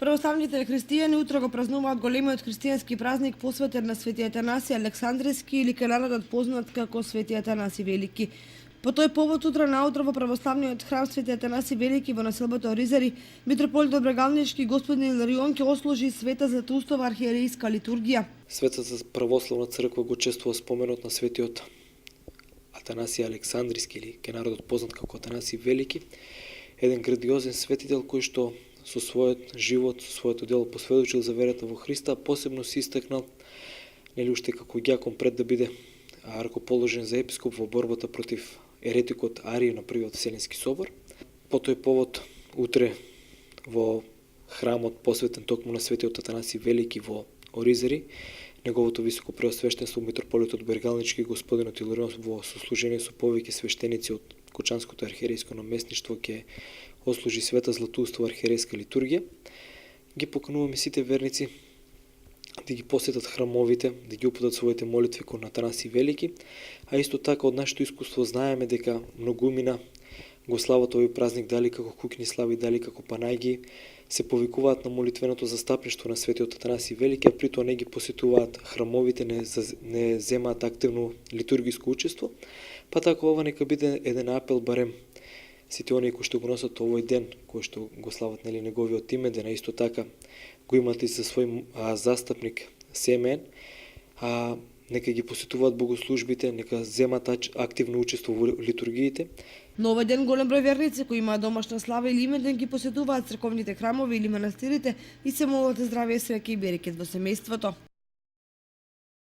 Православните христијани утре го празнуваат големиот христијански празник посветен на Свети Атанасија Александревски или кај народот познат како Свети Атанаси Велики. По тој повод утре наутро во православниот храм Свети Атанаси Велики во населбото Оризари, митрополит Доброгалнички господин Иларион ќе ослужи света Златоустова архиерејска литургија. Светата православна црква го чествува споменот на светиот Атанасија Александревски или кај народот познат како Атанаси Велики, еден грандиозен светител кој што со својот живот, со своето дело посведочил за верата во Христа, посебно се истакнал нели уште како ѓакон пред да биде ракоположен за епископ во борбата против еретикот Арија на првиот Вселенски собор. По тој повод утре во храмот посветен токму на светиот Атанаси Велики во Оризари, неговото високо преосвештенство митрополитот Бергалнички господинот Иларион во сослужение со повеќе свештеници од Кочанското архиерејско наместништво ќе ослужи света Златоустова архиерејска литургија. Ги покануваме сите верници да ги посетат храмовите, да ги упатат своите молитви кон Атанаси Велики, а исто така од нашето искуство знаеме дека многумина го слават овој празник дали како куќни слави, дали како панајги, се повикуваат на молитвеното застапништво на светиот Атанаси Велики, а при тоа не ги посетуваат храмовите, не земаат активно литургиско учество, па така ова нека биде еден апел барем сите оние кои што го носат овој ден, кои што го слават нели неговиот име, а исто така го имат и за свој застапник семеен, нека ги посетуваат богослужбите, нека земат активно учество во литургиите. Но овој ден голем број верници кои имаат домашна слава или имеден ги посетуваат црковните храмови или манастирите и се молат за здравје, среќа и берекет во семејството.